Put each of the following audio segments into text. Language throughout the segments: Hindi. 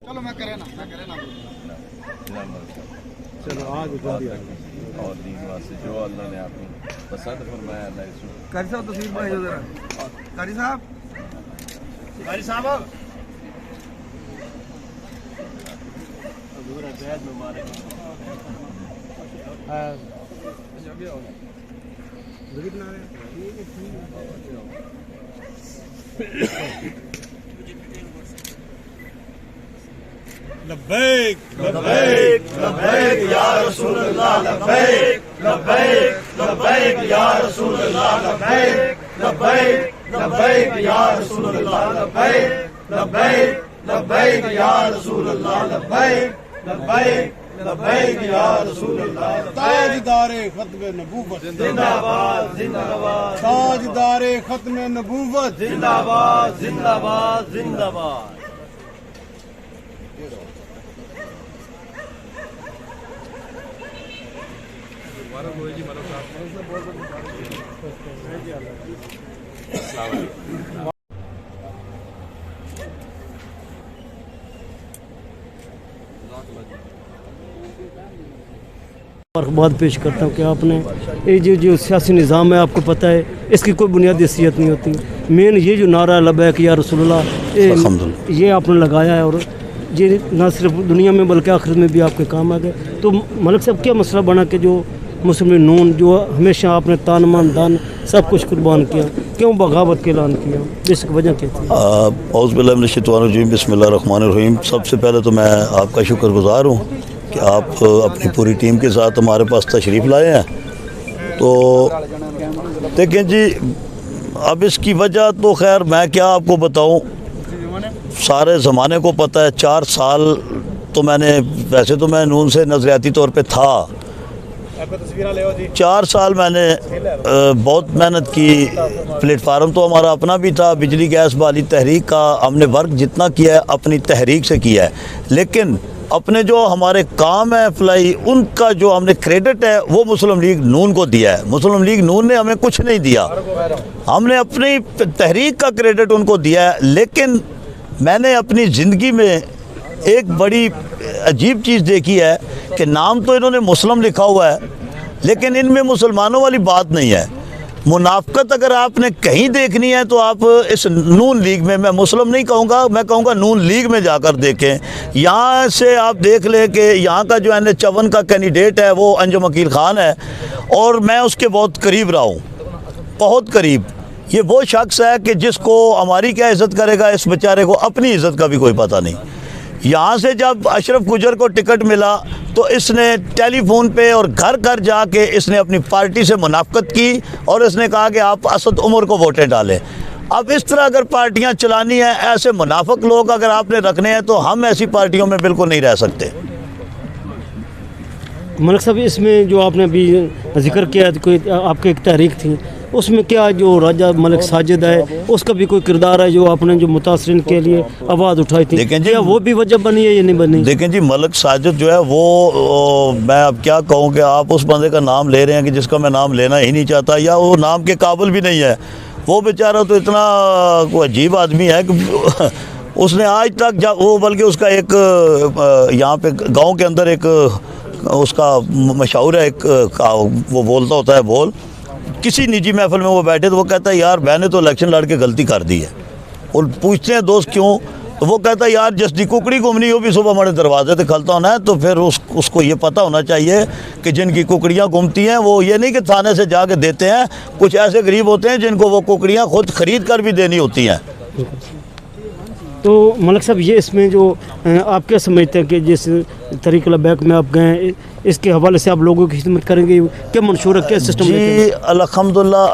चलो मैं करे ना चलो आज जल्दी आ और दीन वास्ते जो अल्लाह ने आपको पसंद फरमाया अल्लाह इसको कारी साहब तस्वीर बनाई हो जरा कारी साहब लब्बैक लब्बैक लब्बैक या रसूल अल्लाह लब्बैक लब्बैक लब्बैक या रसूल अल्लाह लब्बैक लब्बैक लब्बैक या रसूल अल्लाह लब्बैक लब्बैक लब्बैक या रसूल अल्लाह लब्बैक लब्बैक लब्बैक या रसूल अल्लाह ताजदारे खत्म नबूवत जिंदाबाद जिंदाबाद ताजदारे खत्म नबूवत जिंदाबाद जिंदाबाद जिंदाबाद। मुबारकबाद पेश करता हूँ कि आपने ये जो सियासी निज़ाम है आपको पता है इसकी कोई बुनियादी हैसियत नहीं होती। मेन ये जो नारा लब्बैक या रसूलुल्लाह ये आपने लगाया है और ये ना सिर्फ दुनिया में बल्कि आखिरत में भी आपके काम आ गए। तो मलिक साहब क्या मसला बना कि जो मुस्लिम नून जो हमेशा आपने तान मान दान सब कुछ कुर्बान किया, क्यों बगावत के ऐलान किया, जिसकी वजह क्या थी? औज़ुबिल्लाहिमिनश्शैतानिर्रजीम बिस्मिल्लाहिर्रहमानिर्रहीम। सबसे पहले तो मैं आपका शुक्रगुज़ार हूँ कि आप अपनी पूरी टीम के साथ हमारे पास तशरीफ़ लाए हैं। तो देखें जी, अब इसकी वजह तो खैर मैं क्या आपको बताऊं, सारे ज़माने को पता है। 4 साल तो मैंने, वैसे तो मैं नून से नज़रियाती तौर पे था, 4 साल मैंने बहुत मेहनत की। प्लेटफार्म तो हमारा अपना भी था, बिजली गैस वाली तहरीक का हमने वर्क जितना किया है अपनी तहरीक से किया है, लेकिन अपने जो हमारे काम है फलाई उनका जो हमने क्रेडिट है वो मुस्लिम लीग नून को दिया है। मुस्लिम लीग नून ने हमें कुछ नहीं दिया, हमने अपनी तहरीक का क्रेडिट उनको दिया है। लेकिन मैंने अपनी ज़िंदगी में एक बड़ी अजीब चीज़ देखी है कि नाम तो इन्होंने मुस्लिम लिखा हुआ है लेकिन इनमें मुसलमानों वाली बात नहीं है। मुनाफ़क़त अगर आपने कहीं देखनी है तो आप इस नून लीग में, मैं मुस्लिम नहीं कहूँगा, मैं कहूँगा नून लीग में जाकर देखें। यहाँ से आप देख लें कि यहाँ का जो NH-54 का कैंडिडेट है वो अंजुम अकील ख़ान है और मैं उसके बहुत करीब रहा हूँ, बहुत करीब। ये वो शख्स है कि जिसको हमारी क्या इज़्ज़त करेगा, इस बेचारे को अपनी इज़्ज़त का भी कोई पता नहीं। यहाँ से जब अशरफ गुजर को टिकट मिला तो इसने टेलीफोन पे और घर घर जाके इसने अपनी पार्टी से मुनाफ़क़त की और इसने कहा कि आप असद उमर को वोटें डालें। अब इस तरह अगर पार्टियाँ चलानी है, ऐसे मुनाफिक लोग अगर आपने रखने हैं तो हम ऐसी पार्टियों में बिल्कुल नहीं रह सकते। मलिक साहब, इसमें जो आपने अभी जिक्र किया कोई आपकी एक तहरीक थी, उसमें क्या जो राजा मलिक साजिद है उसका भी कोई किरदार है जो आपने जो मुतासरीन के लिए आवाज़ उठाई थी? देखें जी, वो भी वजह बनी है या नहीं बनी? देखें जी, मलिक साजिद जो है वो मैं अब क्या कहूँ कि आप उस बंदे का नाम ले रहे हैं कि जिसका मैं नाम लेना ही नहीं चाहता, या वो नाम के काबिल भी नहीं है। वो बेचारा तो इतना कोई अजीब आदमी है कि उसने आज तक जब वो, बल्कि उसका एक यहाँ पे गाँव के अंदर एक उसका मशहूर है, एक वो बोलता होता है बोल, किसी निजी महफिल में वो बैठे तो वो कहता है यार मैंने तो इलेक्शन लड़ के गलती कर दी है। और पूछते हैं दोस्त क्यों, तो वो कहता है यार जिसकी कुकड़ी घूमनी हो भी सुबह हमारे दरवाजे से खलता होना है, तो फिर उसको ये पता होना चाहिए कि जिनकी कुकड़ियाँ घूमती हैं वो ये नहीं कि थाने से जाके देते हैं, कुछ ऐसे गरीब होते हैं जिनको वो कुकड़ियाँ खुद ख़रीद कर भी देनी होती हैं। तो मलिक साहब, ये इसमें जो आप क्या समझते हैं कि जिस तरीक़े लब्बैक में आप गए इसके हवाले से आप लोगों की खिदमत करेंगे, क्या मंशूर है, क्या सिस्टम? जी अल्हम्दुलिल्लाह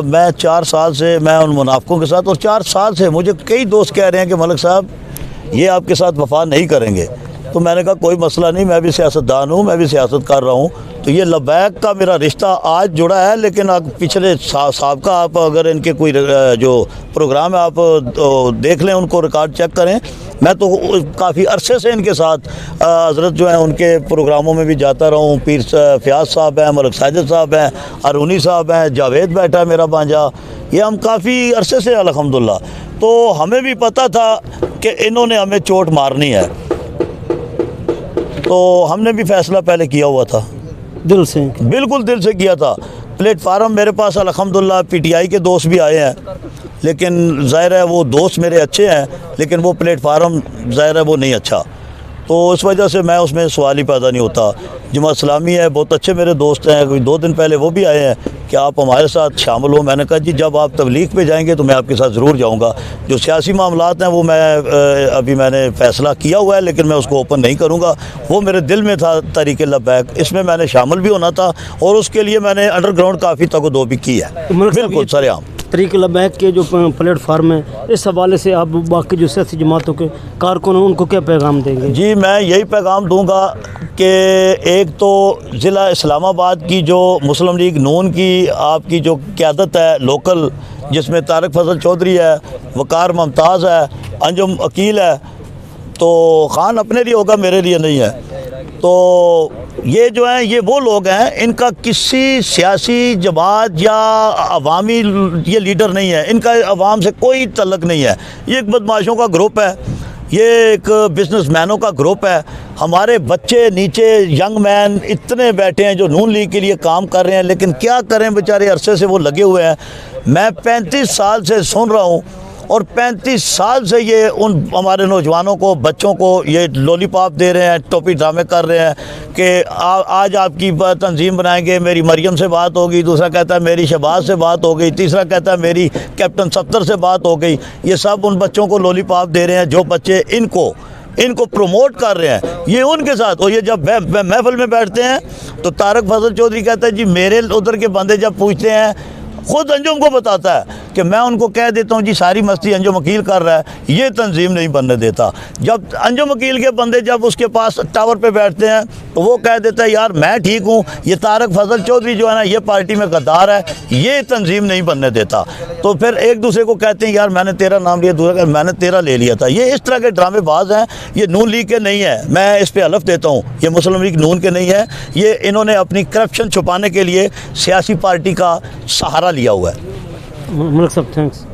मैं 4 साल से मैं उन मुनाफिकों के साथ, और 4 साल से मुझे कई दोस्त कह रहे हैं कि मलिक साहब ये आपके साथ वफा नहीं करेंगे। तो मैंने कहा कोई मसला नहीं, मैं भी सियासतदान हूँ, मैं भी सियासत कर रहा हूँ, तो ये लबैक का मेरा रिश्ता आज जुड़ा है, लेकिन पिछले साबका आप अगर इनके कोई जो प्रोग्राम है आप देख लें, उनको रिकॉर्ड चेक करें। मैं तो काफ़ी अरसे से इनके साथ हज़रत जो है उनके प्रोग्रामों में भी जाता रहा हूँ। पीर फ़याज़ साहब हैं, मलिक साजिद साहब हैं, अरूनी साहब हैं, जावेद बैठा है मेरा भांजा, ये हम काफ़ी अरसे से अल्हम्दुलिल्लाह। तो हमें भी पता था कि इन्होंने हमें चोट मारनी है, तो हमने भी फ़ैसला पहले किया हुआ था, दिल से, बिल्कुल दिल से किया था। प्लेटफार्म मेरे पास अल्हम्दुलिल्लाह पीटीआई के दोस्त भी आए हैं, लेकिन ज़ाहिर है वो दोस्त मेरे अच्छे हैं, लेकिन वो प्लेटफार्म ज़ाहिर है वो नहीं अच्छा, तो इस वजह से मैं उसमें सवाल ही पैदा नहीं होता। जमात इस्लामी है, बहुत अच्छे मेरे दोस्त हैं, कोई 2 दिन पहले वो भी आए हैं कि आप हमारे साथ शामिल हो। मैंने कहा जी जब आप तबलीग पे जाएंगे तो मैं आपके साथ ज़रूर जाऊंगा। जो सियासी मामलात हैं वो अभी मैंने फ़ैसला किया हुआ है, लेकिन मैं उसको ओपन नहीं करूंगा। वो मेरे दिल में था तहरीक लब्बैक, इसमें मैंने शामिल भी होना था और उसके लिए मैंने अंडरग्राउंड काफ़ी तगदो भी की है, बिल्कुल सरेआम। तहरीक लब्बैक के जो प्लेटफार्म है, इस हवाले से आप बाकी जो सियासी जमातों के कारकुन हैं उनको क्या पैगाम देंगे? जी मैं यही पैगाम दूंगा कि एक तो ज़िला इस्लामाबाद की जो मुस्लिम लीग नून की आपकी जो क़यादत है लोकल, जिसमें तारक फजल चौधरी है, वकार मुमताज़ है, अंजुम अकील है, तो ख़ान अपने लिए होगा, मेरे लिए नहीं है। तो ये जो हैं ये वो लोग हैं, इनका किसी सियासी जमात या अवामी ये लीडर नहीं है, इनका अवाम से कोई तल्लुक़ नहीं है। ये एक बदमाशों का ग्रुप है, ये एक बिजनेसमैनों का ग्रुप है। हमारे बच्चे नीचे यंग मैन इतने बैठे हैं जो नून लीग के लिए काम कर रहे हैं, लेकिन क्या करें बेचारे, अरसे से वो लगे हुए हैं। मैं 35 साल से सुन रहा हूँ और 35 साल से ये उन हमारे नौजवानों को, बच्चों को ये लॉलीपॉप दे रहे हैं, टोपी ड्रामे कर रहे हैं कि आज आपकी तंजीम बनाएंगे, मेरी मरियम से बात होगी, दूसरा कहता है मेरी शहबाज से बात हो गई, तीसरा कहता है मेरी कैप्टन सफ्तर से बात हो गई। ये सब उन बच्चों को लॉलीपॉप दे रहे हैं जो बच्चे इनको प्रमोट कर रहे हैं, ये उनके साथ। और ये जब महफिल में बैठते हैं तो तारक फजल चौधरी कहता है जी मेरे उधर के बंदे जब पूछते हैं, ख़ुद अंजुम को बताता है कि मैं उनको कह देता हूँ जी सारी मस्ती अंजुम वकील कर रहा है, ये तंजीम नहीं बनने देता। जब अंजुम वकील के बंदे जब उसके पास टावर पे बैठते हैं तो वो कह देता है यार मैं ठीक हूँ, ये तारक फजल चौधरी जो है ना ये पार्टी में गद्दार है, ये तंजीम नहीं बनने देता। तो फिर एक दूसरे को कहते हैं यार मैंने तेरा नाम लिया, दूसरा मैंने तेरा ले लिया था। ये इस तरह के ड्रामेबाज हैं, ये नून लीग के नहीं है, मैं इस पर हलफ देता हूँ, ये मुस्लिम लीग नून के नहीं है। ये इन्होंने अपनी करप्शन छुपाने के लिए सियासी पार्टी का सहारा लिया हुआ है। मलिक साहब थैंक्स।